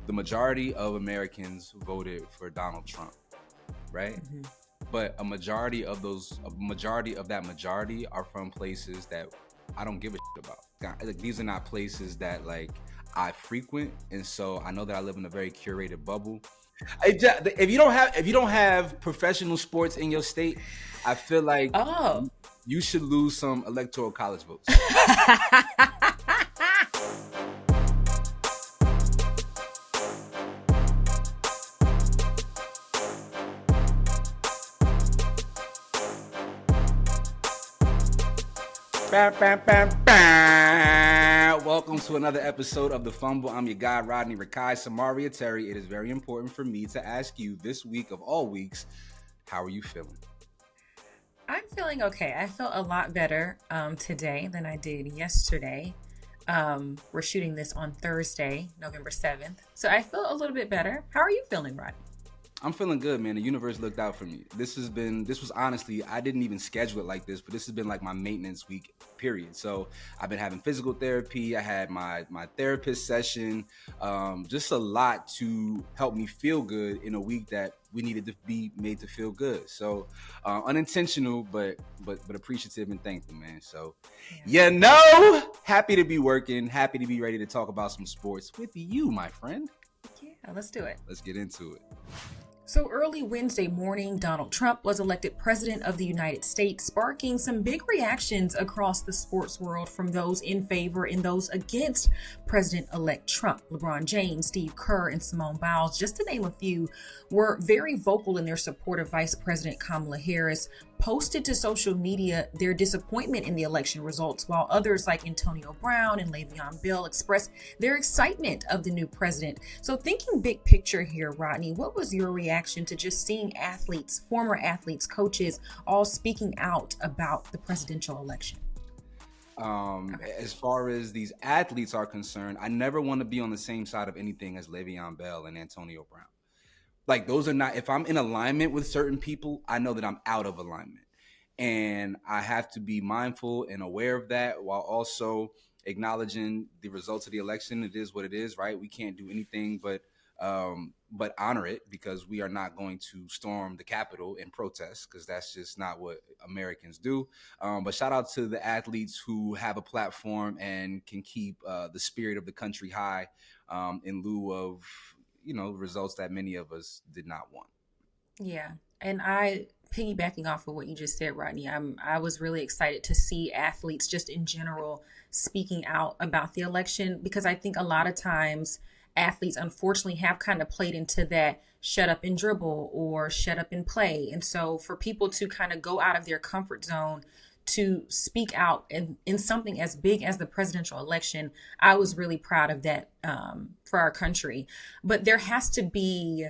the majority of Americans voted for Donald Trump, right? Mhm. But a majority of that majority are from places that I don't give a shit about. Like, these are not places that like I frequent, and so I know that I live in a very curated bubble. If you don't have professional sports in your state, I feel like Oh. you should lose some electoral college votes. Bam, bam, bam, bam. Welcome to another episode of the Fumble. I'm your guy, Rodney Rakai Samaria Terry. It is very important for me to ask you this week of all weeks, how are you feeling? I'm feeling okay. I felt a lot better today than I did yesterday. We're shooting this on Thursday, November 7th. So I feel a little bit better. How are you feeling, Rodney? I'm feeling good, man. The universe looked out for me. This was honestly, I didn't even schedule it like this, but this has been like my maintenance week, period. So I've been having physical therapy. I had my therapist session, just a lot to help me feel good in a week that we needed to be made to feel good. So unintentional, but appreciative and thankful, man. So, happy to be working, happy to be ready to talk about some sports with you, my friend. Yeah, let's do it. Let's get into it. So early Wednesday morning, Donald Trump was elected president of the United States, sparking some big reactions across the sports world from those in favor and those against President-elect Trump. LeBron James, Steve Kerr, and Simone Biles, just to name a few, were very vocal in their support of Vice President Kamala Harris, posted to social media their disappointment in the election results, while others like Antonio Brown and Le'Veon Bell expressed their excitement of the new president. So thinking big picture here, Rodney, what was your reaction to just seeing athletes, former athletes, coaches, all speaking out about the presidential election? As far as these athletes are concerned, I never want to be on the same side of anything as Le'Veon Bell and Antonio Brown. Like, those are not, if I'm in alignment with certain people, I know that I'm out of alignment. And I have to be mindful and aware of that while also acknowledging the results of the election. It is what it is, right? We can't do anything but honor it, because we are not going to storm the Capitol in protest, because that's just not what Americans do. But shout out to the athletes who have a platform and can keep the spirit of the country high in lieu of results that many of us did not want. Yeah. And piggybacking off of what you just said, Rodney, I was really excited to see athletes just in general speaking out about the election, because I think a lot of times athletes unfortunately have kind of played into that shut up and dribble or shut up and play. And so for people to kind of go out of their comfort zone to speak out in something as big as the presidential election, I was really proud of that for our country. But there has to be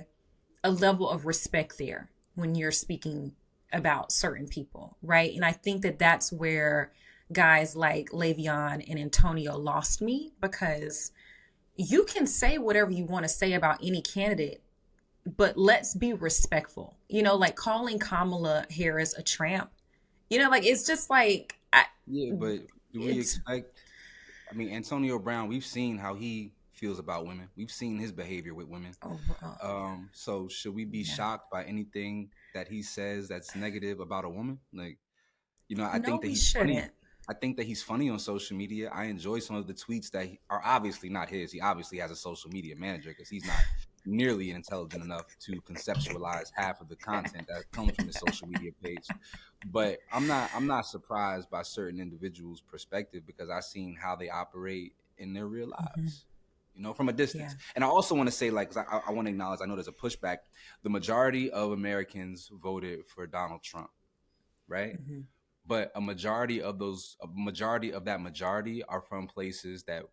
a level of respect there when you're speaking about certain people, right? And I think that that's where guys like Le'Veon and Antonio lost me, because you can say whatever you want to say about any candidate, but let's be respectful. Like calling Kamala Harris a tramp, like, it's just like... but do we expect... I mean, Antonio Brown, we've seen how he feels about women. We've seen his behavior with women. So should we be shocked by anything that he says that's negative about a woman? Like, I think that he's funny. I think that he's funny on social media. I enjoy some of the tweets that are obviously not his. He obviously has a social media manager, because he's not nearly intelligent enough to conceptualize half of the content that comes from his social media page. But I'm not surprised by certain individuals' perspective, because I've seen how they operate in their real lives, from a distance. Yeah. And I also want to say, like, 'cause I want to acknowledge, I know there's a pushback. The majority of Americans voted for Donald Trump, right? Mm-hmm. But a majority of that majority are from places that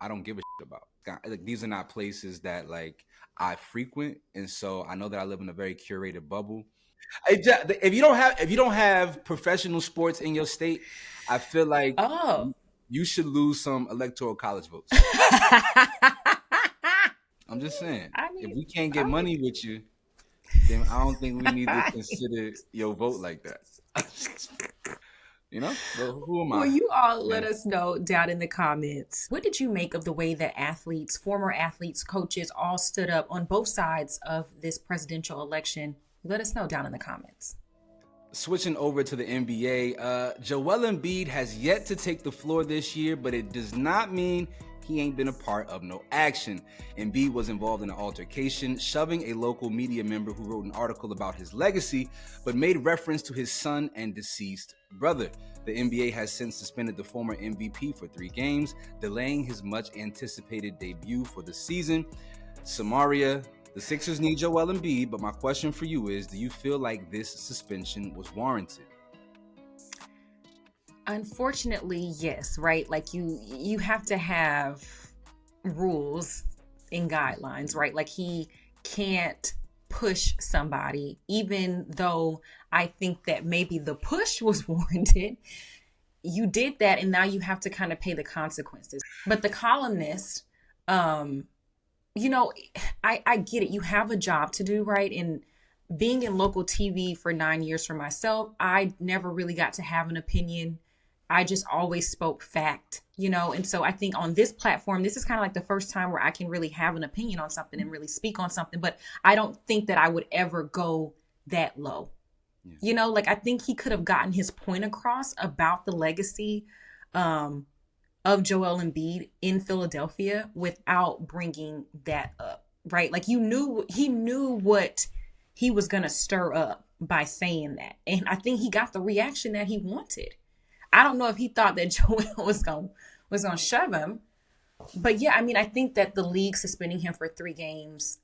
I don't give a shit about. Like, these are not places that like I frequent, and so I know that I live in a very curated bubble. If you don't have professional sports in your state, I feel like you should lose some electoral college votes. I'm just saying, if we can't get money with you, then I don't think we need to consider your vote like that. But who am Well, I? you all let And us know down in the comments. What did you make of the way that athletes, former athletes, coaches all stood up on both sides of this presidential election? Let us know down in the comments. switching over to the NBA, Joel Embiid has yet to take the floor this year, but it does not mean he ain't been a part of no action. Embiid was involved in an altercation, shoving a local media member who wrote an article about his legacy, but made reference to his son and deceased brother. The NBA has since suspended the former MVP for 3 games, delaying his much-anticipated debut for the season. Samaria, the Sixers need Joel Embiid, but my question for you is, do you feel like this suspension was warranted? Unfortunately, yes, right? Like you have to have rules and guidelines, right? Like he can't push somebody, even though I think that maybe the push was warranted. You did that, and now you have to kind of pay the consequences. But the columnist, um, you know, I get it. You have a job to do, right? And being in local TV for 9 years for myself, I never really got to have an opinion. I just always spoke fact, and so I think on this platform, this is kind of like the first time where I can really have an opinion on something and really speak on something. But I don't think that I would ever go that low. Like I think he could have gotten his point across about the legacy of Joel Embiid in Philadelphia without bringing that up, right? Like he knew what he was going to stir up by saying that. And I think he got the reaction that he wanted. I don't know if he thought that Joel was going to shove him. But yeah, I mean, I think that the league suspending him for 3 games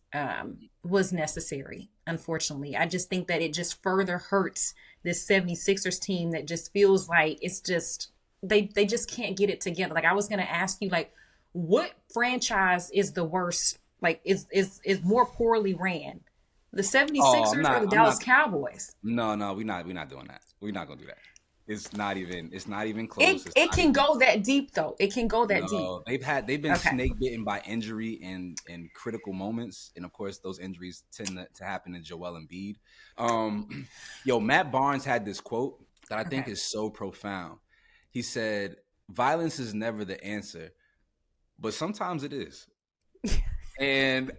was necessary, unfortunately. I just think that it just further hurts this 76ers team that just feels like it's just, they just can't get it together. Like I was going to ask you, like, what franchise is the worst, like is more poorly ran? The 76ers or the Dallas Cowboys? No, we're not doing that. We're not going to do that. It's not even close. It can go that deep though. It can go that deep. They've been snake bitten by injury in critical moments, and of course those injuries tend to happen in Joel Embiid. Matt Barnes had this quote that I think is so profound. He said, "Violence is never the answer, but sometimes it is." And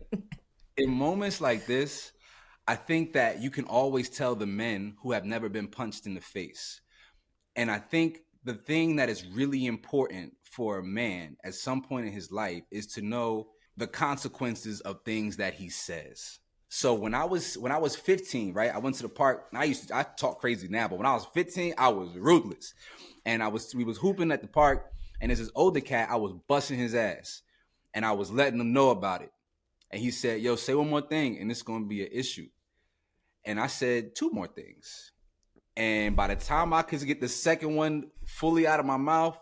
in moments like this, I think that you can always tell the men who have never been punched in the face. And I think the thing that is really important for a man at some point in his life is to know the consequences of things that he says. So when I was 15, right, I went to the park. And I talk crazy now, but when I was 15, I was ruthless. And we was hooping at the park, and there's this older cat, I was busting his ass. And I was letting him know about it. And he said, "Yo, say one more thing, and it's gonna be an issue." And I said 2 more things. And by the time I could get the second one fully out of my mouth,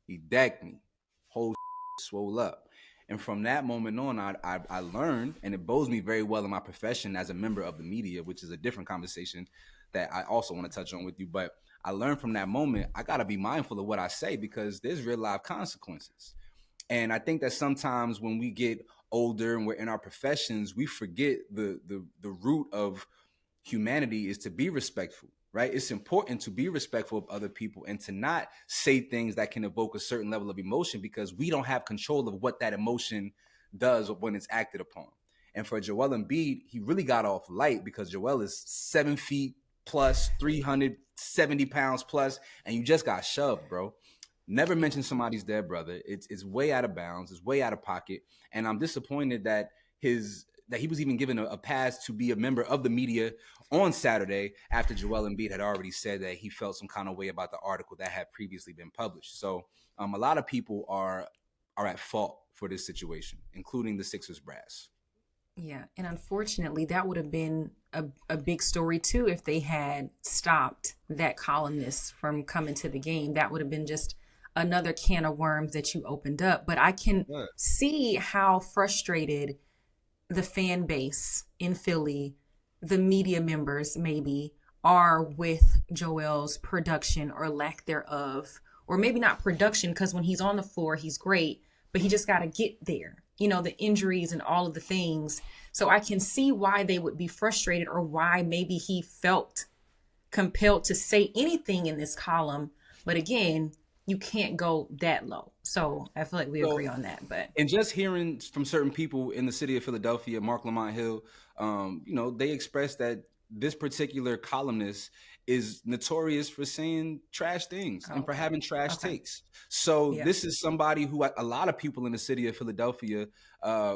he decked me. Whole swole up. And from that moment on, I learned, and it bodes me very well in my profession as a member of the media, which is a different conversation that I also want to touch on with you. But I learned from that moment, I got to be mindful of what I say because there's real life consequences. And I think that sometimes when we get older and we're in our professions, we forget the root of humanity is to be respectful, right? It's important to be respectful of other people and to not say things that can evoke a certain level of emotion because we don't have control of what that emotion does when it's acted upon. And for Joel Embiid, he really got off light because Joel is 7 feet plus, 370 pounds plus, and you just got shoved, bro. Never mention somebody's dead brother. It's way out of bounds. It's way out of pocket. And I'm disappointed that he was even given a pass to be a member of the media on Saturday after Joel Embiid had already said that he felt some kind of way about the article that had previously been published. So a lot of people are at fault for this situation, including the Sixers brass. Yeah, and unfortunately, that would have been a big story too if they had stopped that columnist from coming to the game. That would have been just another can of worms that you opened up. But I can see how frustrated the fan base in Philly, the media members maybe, are with Joel's production or lack thereof, or maybe not production, because when he's on the floor, he's great, but he just got to get there, the injuries and all of the things. So I can see why they would be frustrated or why maybe he felt compelled to say anything in this column. But again, you can't go that low. So I feel like we So, agree on that. But and just hearing from certain people in the city of Philadelphia, Mark Lamont Hill, they expressed that this particular columnist is notorious for saying trash things and for okay. having trash Okay. takes. So Yeah. this is somebody who a lot of people in the city of Philadelphia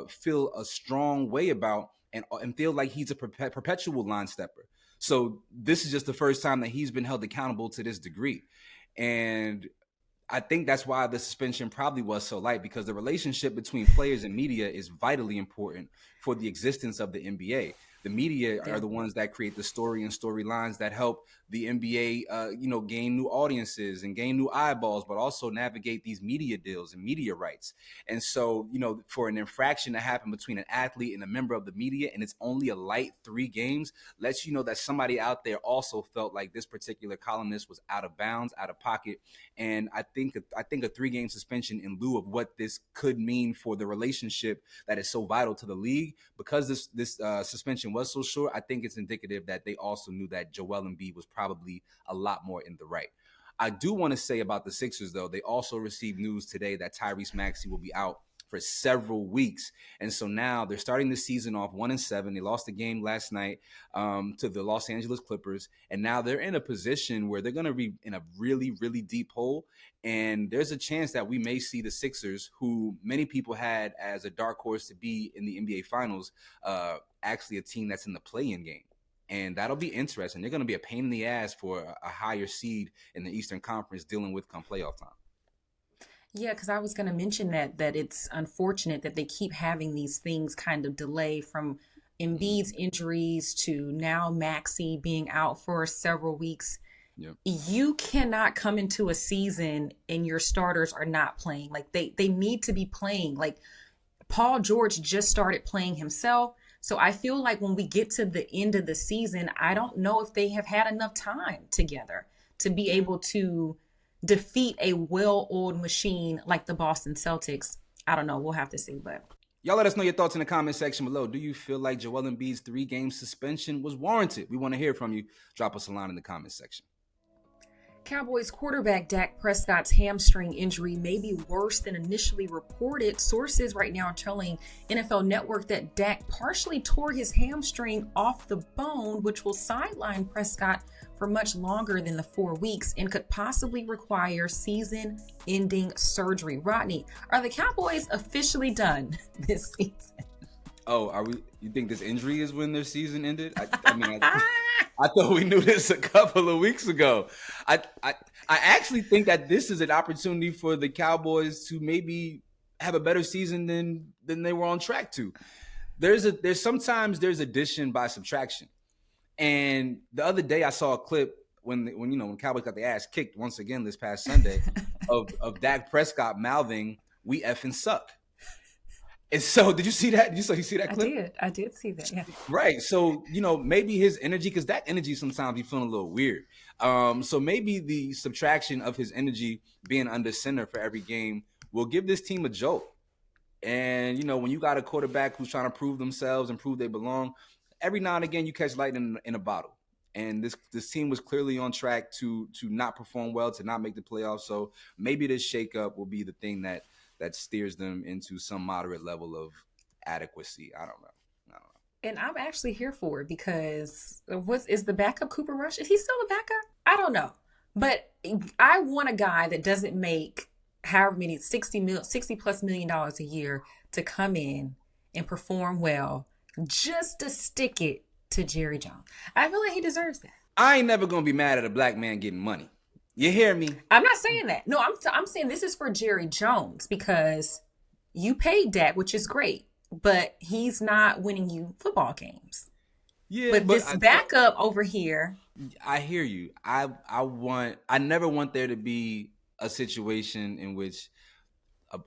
feel a strong way about and feel like he's a perpetual line stepper. So this is just the first time that he's been held accountable to this degree. And I think that's why the suspension probably was so light, because the relationship between players and media is vitally important for the existence of the NBA. The media Yeah. are the ones that create the story and storylines that help the NBA, gain new audiences and gain new eyeballs, but also navigate these media deals and media rights. And so, for an infraction to happen between an athlete and a member of the media, and it's only a light 3 games, lets you know that somebody out there also felt like this particular columnist was out of bounds, out of pocket. And I think a 3-game suspension in lieu of what this could mean for the relationship that is so vital to the league, because this suspension was so short, I think it's indicative that they also knew that Joel Embiid was probably a lot more in the right. I do want to say about the Sixers, though, they also received news today that Tyrese Maxey will be out for several weeks. And so now they're starting the season off 1-7. They lost the game last night to the Los Angeles Clippers. And now they're in a position where they're going to be in a really, really deep hole. And there's a chance that we may see the Sixers, who many people had as a dark horse to be in the NBA Finals, actually a team that's in the play-in game. And that'll be interesting. They're going to be a pain in the ass for a higher seed in the Eastern Conference dealing with come playoff time. Yeah, because I was going to mention that it's unfortunate that they keep having these things kind of delay, from Embiid's injuries to now Maxey being out for several weeks. Yep. You cannot come into a season and your starters are not playing. Like they need to be playing. Like Paul George just started playing himself. So I feel like when we get to the end of the season, I don't know if they have had enough time together to be able to defeat a well-oiled machine like the Boston Celtics. I don't know. We'll have to see. But y'all let us know your thoughts in the comment section below. Do you feel like Joel Embiid's 3-game suspension was warranted? We want to hear from you. Drop us a line in the comment section. Cowboys quarterback Dak Prescott's hamstring injury may be worse than initially reported. Sources right now are telling NFL Network that Dak partially tore his hamstring off the bone, which will sideline Prescott for much longer than the 4 weeks and could possibly require season-ending surgery. Rodney, are the Cowboys officially done this season? Oh, are we? You think this injury is when their season ended? I thought we knew this a couple of weeks ago. I actually think that this is an opportunity for the Cowboys to maybe have a better season than they were on track to. There's sometimes addition by subtraction. And the other day I saw a clip when Cowboys got their ass kicked once again this past Sunday of Dak Prescott mouthing, "We effing suck." And so, did you see that? Did you see that clip? I did see that. Yeah. Right. So, maybe his energy, because that energy sometimes be feeling a little weird. So maybe the subtraction of his energy being under center for every game will give this team a jolt. And, when you got a quarterback who's trying to prove themselves and prove they belong, every now and again you catch lightning in a bottle. And this team was clearly on track to not perform well, to not make the playoffs. So maybe this shakeup will be the thing that steers them into some moderate level of adequacy. I don't know. And I'm actually here for it, because is the backup Cooper Rush? Is he still a backup? I don't know. But I want a guy that doesn't make however many $60 plus million a year to come in and perform well just to stick it to Jerry Jones. I feel like he deserves that. I ain't never gonna be mad at a black man getting money. You hear me? I'm not saying that. No, I'm saying this is for Jerry Jones, because you paid Dak, which is great, but he's not winning you football games. Yeah, but this backup over here. I hear you. I never want there to be a situation in which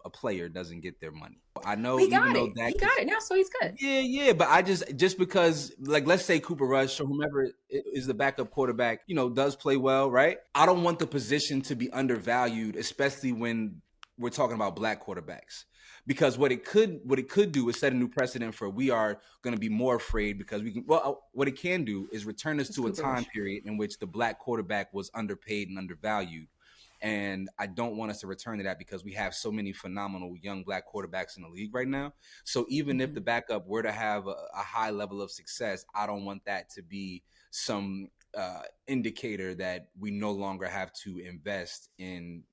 a player doesn't get their money. I know he got it now, so he's good. Yeah, but I just because, like, let's say Cooper Rush or whomever is the backup quarterback, does play well, right? I don't want the position to be undervalued, especially when we're talking about black quarterbacks, because what it could do is set a new precedent for we are going to be more afraid because we can. Well, what it can do is return us to a time period in which the black quarterback was underpaid and undervalued. And I don't want us to return to that because we have so many phenomenal young black quarterbacks in the league right now. So even if the backup were to have a high level of success, I don't want that to be some indicator that we no longer have to invest in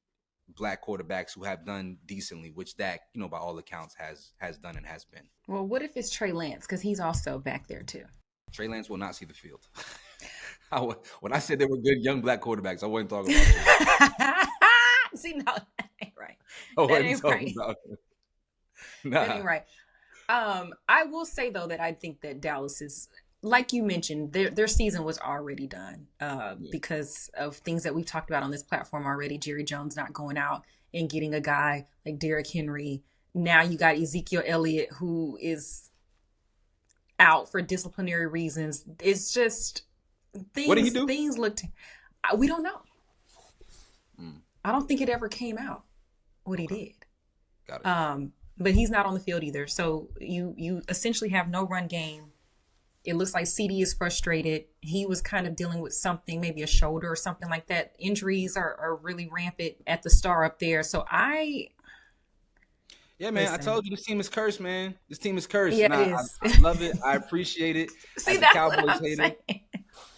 black quarterbacks who have done decently, which Dak, by all accounts has done and has been. Well, what if it's Trey Lance? Because he's also back there too. Trey Lance will not see the field. When I said there were good young black quarterbacks, I wasn't talking about you. See, no, that ain't right. That ain't right. That ain't right. I will say though that I think that Dallas is, like you mentioned, their season was already done because of things that we've talked about on this platform already. Jerry Jones not going out and getting a guy like Derrick Henry. Now you got Ezekiel Elliott, who is out for disciplinary reasons. It's just things. What did he do? Things looked. We don't know. I don't think it ever came out what he did. Got it. But he's not on the field either. So you essentially have no run game. It looks like CD is frustrated. He was kind of dealing with something, maybe a shoulder or something like that. Injuries are really rampant at the star up there. So yeah, man, I told you this team is cursed, man. This team is cursed. Yeah, and it is. I love it. I appreciate it. See, that's what I'm saying.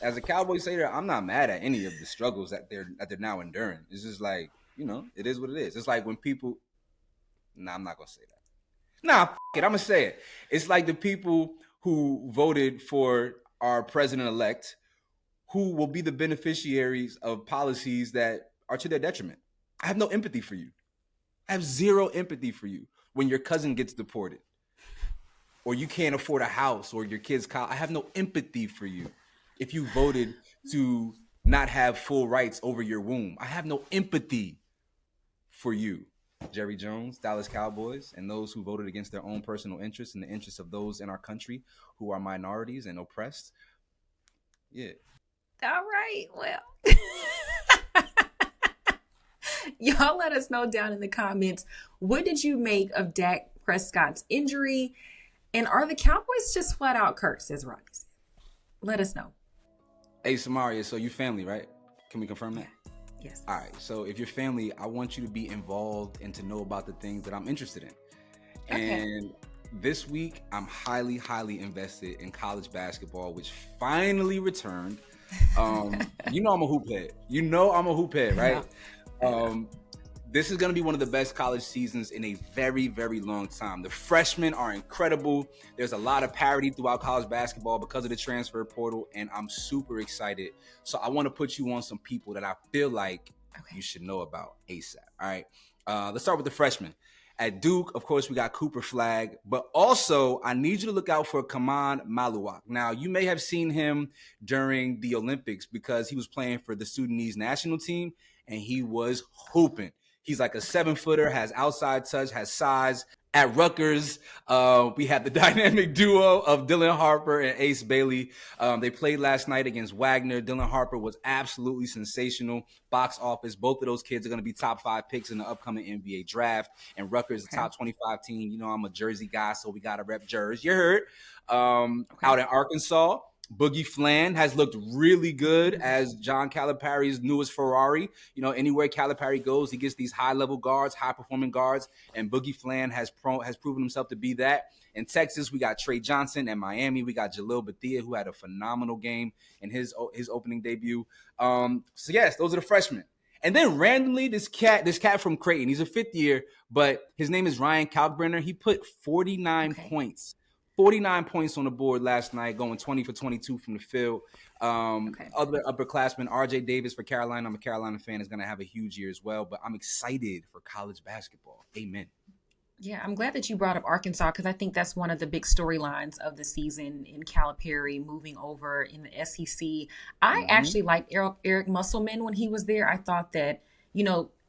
As a Cowboys hater, I'm not mad at any of the struggles that they're now enduring. It's just like, it is what it is. It's like when people. Nah, I'm not gonna say that. Nah, it. I'm gonna say it. It's like the people who voted for our president-elect, who will be the beneficiaries of policies that are to their detriment. I have no empathy for you. I have zero empathy for you when your cousin gets deported or you can't afford a house or your kid's college. I have no empathy for you if you voted to not have full rights over your womb. I have no empathy for you. Jerry Jones, Dallas Cowboys, and those who voted against their own personal interests and the interests of those in our country who are minorities and oppressed. Yeah. All right. Well, y'all let us know down in the comments. What did you make of Dak Prescott's injury? And are the Cowboys just flat out cursed, as Ronnie said? Let us know. Hey, Samaria, so you family, right? Can we confirm that? Yes. All right. So if you're family, I want you to be involved and to know about the things that I'm interested in. Okay. And this week, I'm highly, highly invested in college basketball, which finally returned. I'm a hoop head. Right? This is going to be one of the best college seasons in a very, very long time. The freshmen are incredible. There's a lot of parity throughout college basketball because of the transfer portal, and I'm super excited. So I want to put you on some people that I feel like you should know about ASAP. All right. Let's start with the freshmen. At Duke, of course, we got Cooper Flagg, but also I need you to look out for Kaman Maluak. Now, you may have seen him during the Olympics because he was playing for the Sudanese national team, and he was hooping. He's like a 7-footer, has outside touch, has size. At Rutgers, we had the dynamic duo of Dylan Harper and Ace Bailey. They played last night against Wagner. Dylan Harper was absolutely sensational. Box office, both of those kids are going to be top 5 picks in the upcoming NBA draft. And Rutgers is a top 25 team. I'm a Jersey guy, so we got to rep Jersey. You heard. Out in Arkansas, Boogie Flan has looked really good as John Calipari's newest Ferrari. Anywhere Calipari goes, he gets these high-level guards, high-performing guards, and Boogie Flan has proven himself to be that. In Texas, we got Trey Johnson. And Miami, we got Jalil Bethia, who had a phenomenal game in his opening debut. So yes, those are the freshmen. And then randomly, this cat from Creighton, he's a 5th year, but his name is Ryan Kalkbrenner. He put 49 points. 49 points on the board last night, going 20 for 22 from the field. Other upperclassmen, RJ Davis for Carolina. I'm a Carolina fan, is going to have a huge year as well. But I'm excited for college basketball. Amen. Yeah, I'm glad that you brought up Arkansas because I think that's one of the big storylines of the season in Calipari moving over in the SEC. I actually liked Eric Musselman when he was there. I thought that,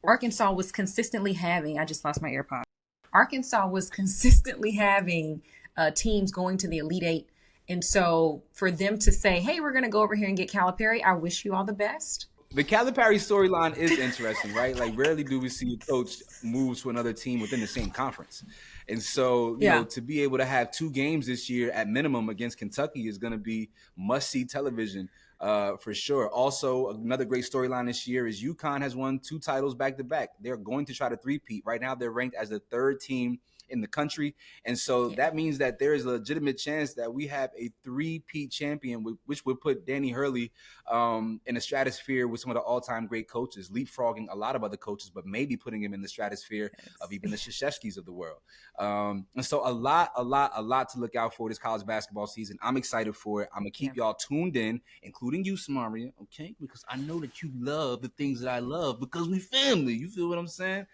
Arkansas was consistently having – I just lost my AirPod. Arkansas was consistently having – teams going to the Elite Eight. And so for them to say, hey, we're going to go over here and get Calipari, I wish you all the best. The Calipari storyline is interesting, right? Like rarely do we see a coach move to another team within the same conference. And so, Yeah. to be able to have 2 games this year at minimum against Kentucky is going to be must-see television for sure. Also, another great storyline this year is UConn has won 2 titles back-to-back. They're going to try to three-peat. Right now, they're ranked as the 3rd team in the country. And so that means that there is a legitimate chance that we have a 3-peat champion, which would put Danny Hurley in a stratosphere with some of the all-time great coaches, leapfrogging a lot of other coaches, but maybe putting him in the stratosphere of even the Krzyzewskis of the world. And so a lot to look out for this college basketball season. I'm excited for it. I'm going to keep y'all tuned in, including you, Samaria, okay? Because I know that you love the things that I love because we family. You feel what I'm saying?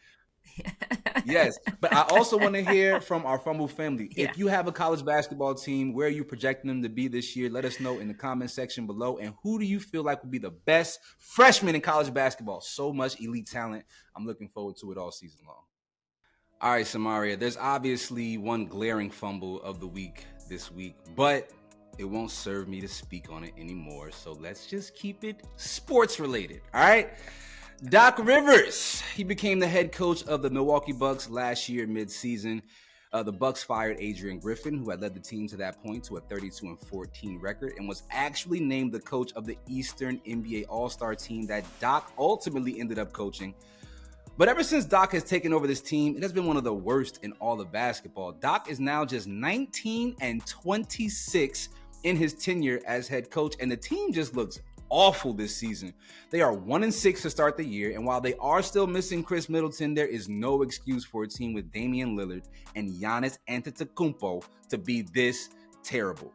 Yes, but I also want to hear from our Fumble family. Yeah. If you have a college basketball team, where are you projecting them to be this year? Let us know in the comment section below. And who do you feel like would be the best freshman in college basketball? So much elite talent. I'm looking forward to it all season long. All right, Samaria, there's obviously one glaring fumble of the week this week, but it won't serve me to speak on it anymore. So let's just keep it sports related. All right. Doc Rivers, he became the head coach of the Milwaukee Bucks last year mid-season. The Bucks fired Adrian Griffin, who had led the team to that point to a 32-14 record, and was actually named the coach of the Eastern NBA All-Star team that Doc ultimately ended up coaching. But ever since Doc has taken over this team, it has been one of the worst in all of basketball. Doc is now just 19-26 in his tenure as head coach, and the team just looks awful this season. They are 1-6 to start the year, and while they are still missing Chris Middleton, there is no excuse for a team with Damian Lillard and Giannis Antetokounmpo to be this terrible.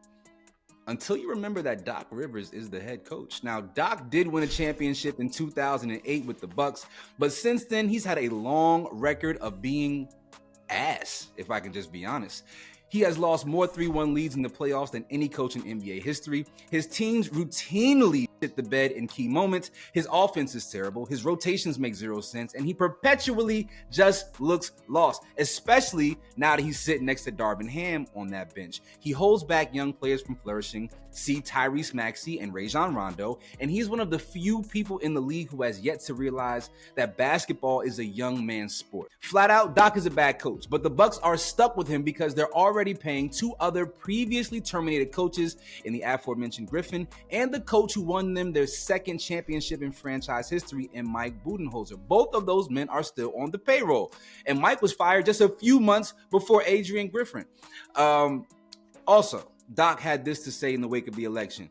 Until you remember that Doc Rivers is the head coach. Now, Doc did win a championship in 2008 with the Bucks, but since then, he's had a long record of being ass, if I can just be honest. He has lost more 3-1 leads in the playoffs than any coach in NBA history. His teams routinely shit the bed in key moments. His offense is terrible. His rotations make zero sense. And he perpetually just looks lost, especially now that he's sitting next to Darvin Ham on that bench. He holds back young players from flourishing. See Tyrese Maxey and Rajon Rondo. And he's one of the few people in the league who has yet to realize that basketball is a young man's sport. Flat out, Doc is a bad coach, but the Bucks are stuck with him because they're already paying 2 other previously terminated coaches in the aforementioned Griffin and the coach who won them their 2nd championship in franchise history in Mike Budenholzer. Both of those men are still on the payroll. And Mike was fired just a few months before Adrian Griffin. Also, Doc had this to say in the wake of the election.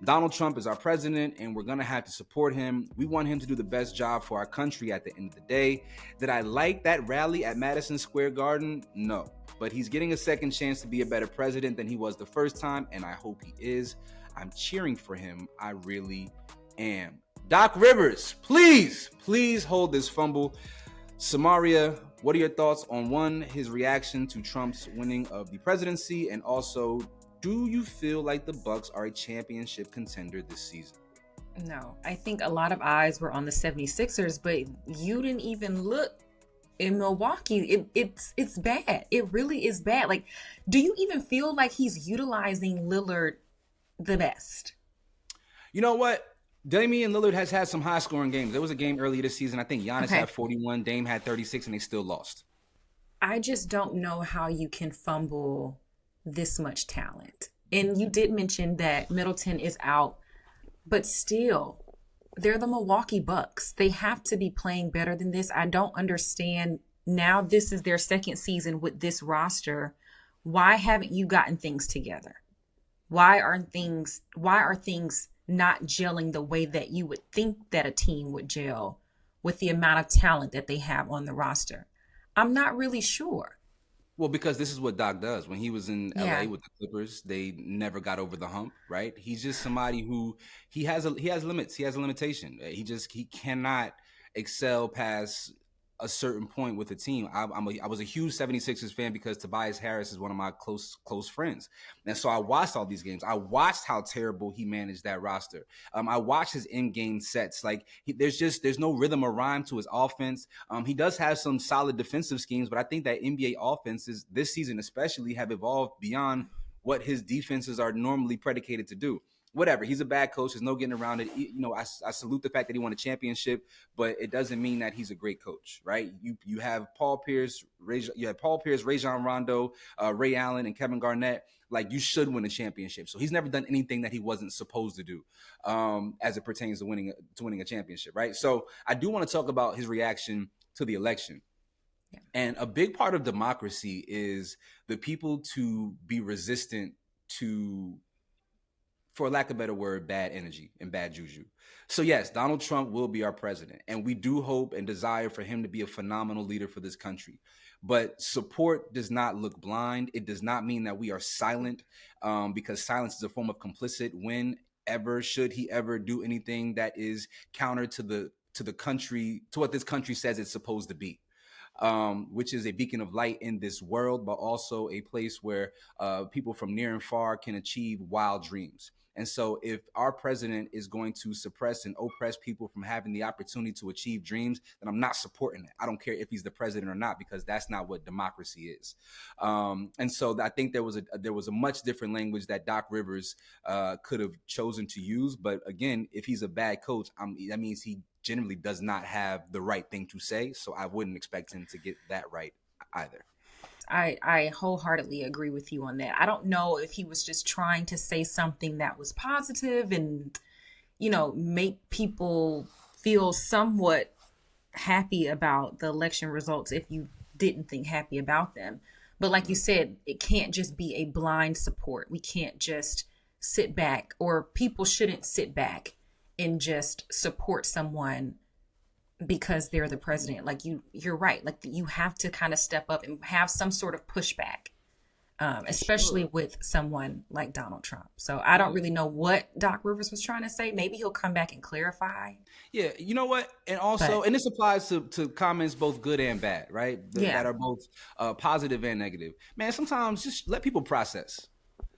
Donald Trump is our president, and we're going to have to support him. We want him to do the best job for our country at the end of the day. Did I like that rally at Madison Square Garden? No. But he's getting a second chance to be a better president than he was the first time, and I hope he is. I'm cheering for him. I really am. Doc Rivers, please hold this fumble. Samaria, what are your thoughts on, 1, his reaction to Trump's winning of the presidency, and also, do you feel like the Bucks are a championship contender this season? No, I think a lot of eyes were on the 76ers, but you didn't even look in Milwaukee. It's bad. It really is bad. Like, do you even feel like he's utilizing Lillard the best? You know what? Damian Lillard has had some high-scoring games. There was a game earlier this season. I think Giannis had 41, Dame had 36, and they still lost. I just don't know how you can fumble this much talent. And you did mention that Middleton is out, but still, they're the Milwaukee Bucks. They have to be playing better than this. I don't understand. Now this is their 2nd season with this roster. Why haven't you gotten things together? Why are things not gelling the way that you would think that a team would gel with the amount of talent that they have on the roster? I'm not really sure. Well, because this is what Doc does. When he was in LA with the Clippers, they never got over the hump, right? He's just somebody who he has limits. He has a limitation. He cannot excel past a certain point with the team. I was a huge 76ers fan because Tobias Harris is one of my close friends. And so I watched all these games. I watched how terrible he managed that roster. I watched his in-game sets. Like there's no rhythm or rhyme to his offense. He does have some solid defensive schemes, but I think that NBA offenses this season especially have evolved beyond what his defenses are normally predicated to do. whatever. He's a bad coach. There's no getting around it. I salute the fact that he won a championship, but it doesn't mean that he's a great coach, right? You have Paul Pierce, Rajon Rondo, Ray Allen, and Kevin Garnett. Like, you should win a championship. So he's never done anything that he wasn't supposed to do, as it pertains to winning a championship, right? So I do want to talk about his reaction to the election. Yeah. And a big part of democracy is the people to be resistant to, for lack of a better word, bad energy and bad juju. So yes, Donald Trump will be our president, and we do hope and desire for him to be a phenomenal leader for this country. But support does not look blind. It does not mean that we are silent, because silence is a form of complicit whenever, should he ever do anything that is counter to the country, to what this country says it's supposed to be. Which is a beacon of light in this world, but also a place where people from near and far can achieve wild dreams. And so if our president is going to suppress and oppress people from having the opportunity to achieve dreams, then I'm not supporting it. I don't care if he's the president or not, because that's not what democracy is. And so I think there was a much different language that Doc Rivers could have chosen to use. But again, if he's a bad coach, that means he generally does not have the right thing to say. So I wouldn't expect him to get that right either. I wholeheartedly agree with you on that. I don't know if he was just trying to say something that was positive and, make people feel somewhat happy about the election results if you didn't think happy about them. But like you said, it can't just be a blind support. We can't just sit back, or people shouldn't sit back and just support someone because they're the president. Like, you're right. Like, you have to kind of step up and have some sort of pushback, especially with someone like Donald Trump. So I don't really know what Doc Rivers was trying to say. Maybe he'll come back and clarify. Yeah, you know what? And also, and this applies to comments both good and bad, right? That are both positive and negative. Man, sometimes just let people process.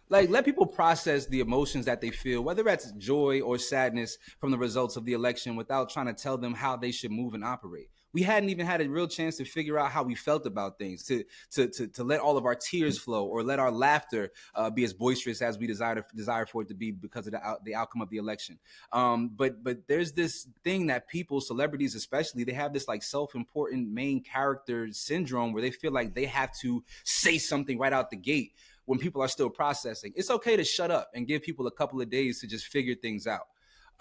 Like, let people process the emotions that they feel, whether that's joy or sadness from the results of the election, without trying to tell them how they should move and operate. We hadn't even had a real chance to figure out how we felt about things, to let all of our tears flow, or let our laughter be as boisterous as we desire for it to be because of the outcome of the election. But there's this thing that people, celebrities especially, they have this like self-important main character syndrome where they feel like they have to say something right out the gate when people are still processing. It's okay to shut up and give people a couple of days to just figure things out.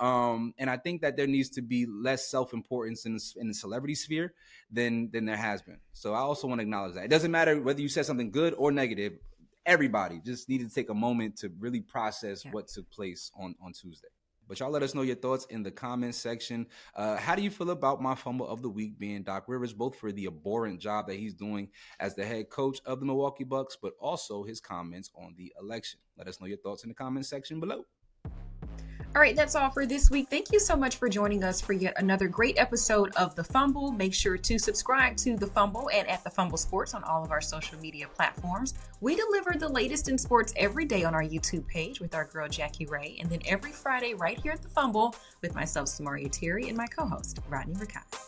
And I think that there needs to be less self-importance in the celebrity sphere than there has been. So I also want to acknowledge that. It doesn't matter whether you said something good or negative. Everybody just needed to take a moment to really process what took place on Tuesday. But y'all let us know your thoughts in the comments section. How do you feel about my fumble of the week being Doc Rivers, both for the abhorrent job that he's doing as the head coach of the Milwaukee Bucks, but also his comments on the election? Let us know your thoughts in the comments section below. All right, that's all for this week. Thank you so much for joining us for yet another great episode of The Fumble. Make sure to subscribe to The Fumble and at The Fumble Sports on all of our social media platforms. We deliver the latest in sports every day on our YouTube page with our girl Jackie Ray, and then every Friday right here at The Fumble with myself, Samaria Terry, and my co-host, Rodney Rakai.